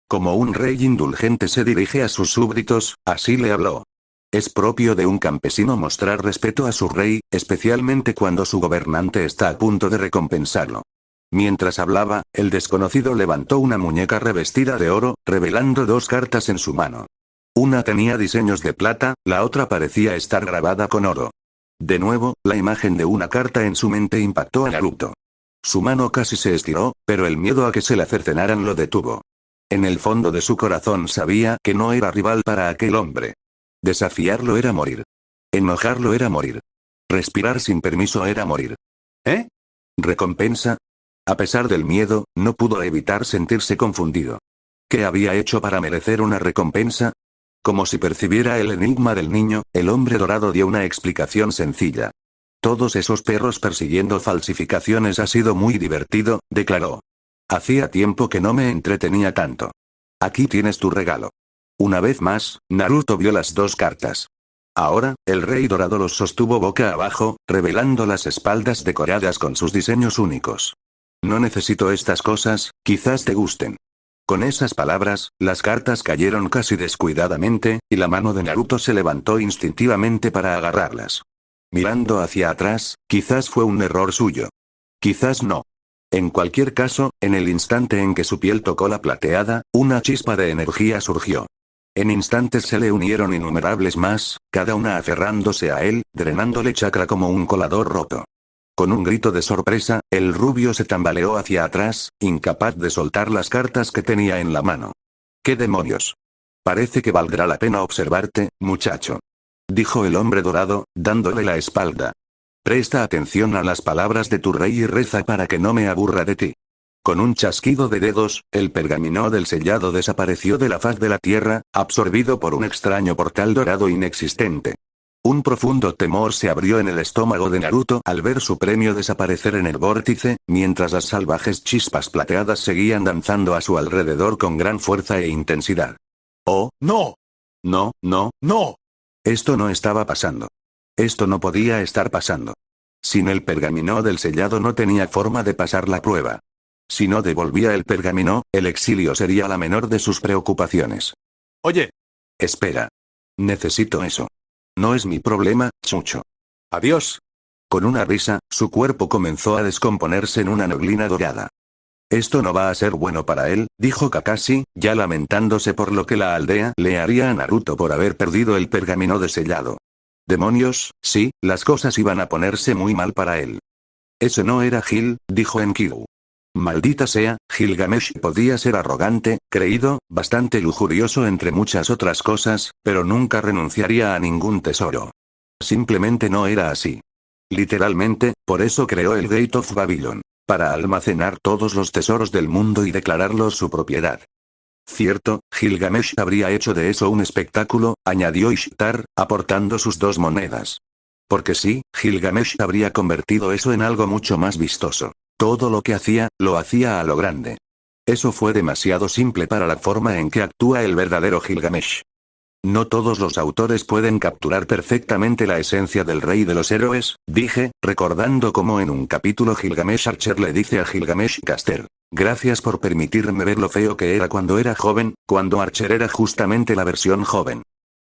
S1: Como un rey indulgente se dirige a sus súbditos, así le habló. Es propio de un campesino mostrar respeto a su rey, especialmente cuando su gobernante está a punto de recompensarlo. Mientras hablaba, el desconocido levantó una muñeca revestida de oro, revelando dos cartas en su mano. Una tenía diseños de plata, la otra parecía estar grabada con oro. De nuevo, la imagen de una carta en su mente impactó a Naruto. Su mano casi se estiró, pero el miedo a que se la cercenaran lo detuvo. En el fondo de su corazón sabía que no era rival para aquel hombre. Desafiarlo era morir. Enojarlo era morir. Respirar sin permiso era morir. ¿Eh? ¿Recompensa? A pesar del miedo, no pudo evitar sentirse confundido. ¿Qué había hecho para merecer una recompensa? Como si percibiera el enigma del niño, el hombre dorado dio una explicación sencilla. Todos esos perros persiguiendo falsificaciones ha sido muy divertido, declaró. Hacía tiempo que no me entretenía tanto. Aquí tienes tu regalo. Una vez más, Naruto vio las dos cartas. Ahora, el rey dorado los sostuvo boca abajo, revelando las espaldas decoradas con sus diseños únicos. No necesito estas cosas, quizás te gusten. Con esas palabras, las cartas cayeron casi descuidadamente, y la mano de Naruto se levantó instintivamente para agarrarlas. Mirando hacia atrás, quizás fue un error suyo. Quizás no. En cualquier caso, en el instante en que su piel tocó la plateada, una chispa de energía surgió. En instantes se le unieron innumerables más, cada una aferrándose a él, drenándole chakra como un colador roto. Con un grito de sorpresa, el rubio se tambaleó hacia atrás, incapaz de soltar las cartas que tenía en la mano. ¿Qué demonios? Parece que valdrá la pena observarte, muchacho. Dijo el hombre dorado, dándole la espalda. Presta atención a las palabras de tu rey y reza para que no me aburra de ti. Con un chasquido de dedos, el pergamino del sellado desapareció de la faz de la tierra, absorbido por un extraño portal dorado inexistente. Un profundo temor se abrió en el estómago de Naruto al ver su premio desaparecer en el vórtice, mientras las salvajes chispas plateadas seguían danzando a su alrededor con gran fuerza e intensidad. ¡Oh, no! No, no, no. Esto no estaba pasando. Esto no podía estar pasando. Sin el pergamino del sellado no tenía forma de pasar la prueba. Si no devolvía el pergamino, el exilio sería la menor de sus preocupaciones. Oye. Espera. Necesito eso. No es mi problema, Chucho. Adiós. Con una risa, su cuerpo comenzó a descomponerse en una neblina dorada. Esto no va a ser bueno para él, dijo Kakashi, ya lamentándose por lo que la aldea le haría a Naruto por haber perdido el pergamino de sellado. Demonios, sí, las cosas iban a ponerse muy mal para él. Ese no era Gil, dijo Enkidu. Maldita sea, Gilgamesh podía ser arrogante, creído, bastante lujurioso entre muchas otras cosas, pero nunca renunciaría a ningún tesoro. Simplemente no era así. Literalmente, por eso creó el Gate of Babylon. Para almacenar todos los tesoros del mundo y declararlos su propiedad. Cierto, Gilgamesh habría hecho de eso un espectáculo, añadió Ishtar, aportando sus 2 monedas. Porque sí, Gilgamesh habría convertido eso en algo mucho más vistoso. Todo lo que hacía, lo hacía a lo grande. Eso fue demasiado simple para la forma en que actúa el verdadero Gilgamesh. No todos los autores pueden capturar perfectamente la esencia del rey de los héroes, dije, recordando cómo en un capítulo Gilgamesh Archer le dice a Gilgamesh Caster. Gracias por permitirme ver lo feo que era cuando joven, cuando Archer era justamente la versión joven.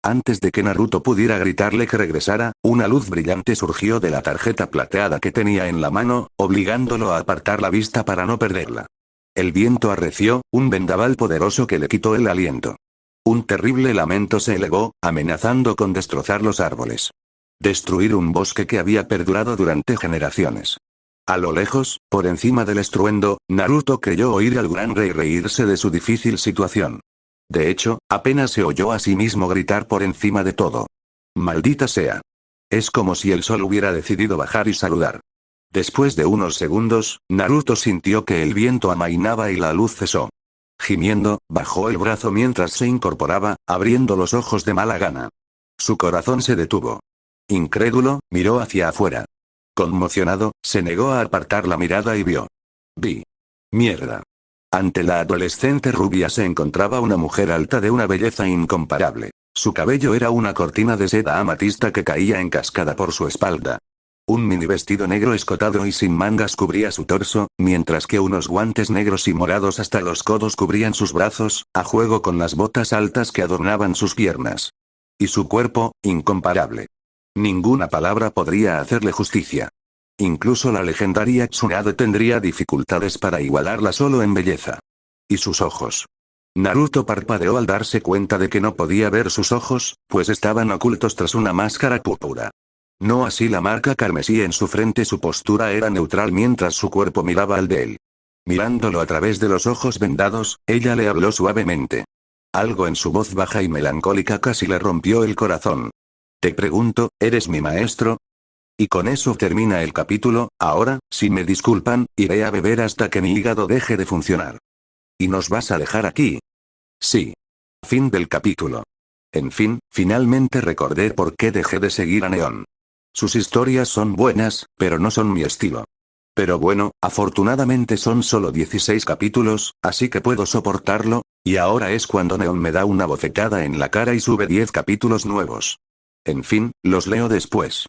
S1: Antes de que Naruto pudiera gritarle que regresara, una luz brillante surgió de la tarjeta plateada que tenía en la mano, obligándolo a apartar la vista para no perderla. El viento arreció, un vendaval poderoso que le quitó el aliento. Un terrible lamento se elevó, amenazando con destrozar los árboles. Destruir un bosque que había perdurado durante generaciones. A lo lejos, por encima del estruendo, Naruto creyó oír al gran rey reírse de su difícil situación. De hecho, apenas se oyó a sí mismo gritar por encima de todo. Maldita sea. Es como si el sol hubiera decidido bajar y saludar. Después de unos segundos, Naruto sintió que el viento amainaba y la luz cesó. Gimiendo, bajó el brazo mientras se incorporaba, abriendo los ojos de mala gana. Su corazón se detuvo. Incrédulo, miró hacia afuera. Conmocionado, se negó a apartar la mirada y vio. Mierda. Ante la adolescente rubia se encontraba una mujer alta de una belleza incomparable. Su cabello era una cortina de seda amatista que caía en cascada por su espalda. Un mini vestido negro escotado y sin mangas cubría su torso, mientras que unos guantes negros y morados hasta los codos cubrían sus brazos, a juego con las botas altas que adornaban sus piernas. Y su cuerpo, incomparable. Ninguna palabra podría hacerle justicia. Incluso la legendaria Tsunade tendría dificultades para igualarla solo en belleza. Y sus ojos. Naruto parpadeó al darse cuenta de que no podía ver sus ojos, pues estaban ocultos tras una máscara púrpura. No así la marca carmesí en su frente, su postura era neutral mientras su cuerpo miraba al de él. Mirándolo a través de los ojos vendados, ella le habló suavemente. Algo en su voz baja y melancólica casi le rompió el corazón. Te pregunto, ¿eres mi maestro? Y con eso termina el capítulo. Ahora, si me disculpan, iré a beber hasta que mi hígado deje de funcionar. ¿Y nos vas a dejar aquí? Sí. Fin del capítulo. En fin, finalmente recordé por qué dejé de seguir a Neon. Sus historias son buenas, pero no son mi estilo. Pero bueno, afortunadamente son solo 16 capítulos, así que puedo soportarlo, y ahora es cuando Neon me da una bofetada en la cara y sube 10 capítulos nuevos. En fin, los leo después.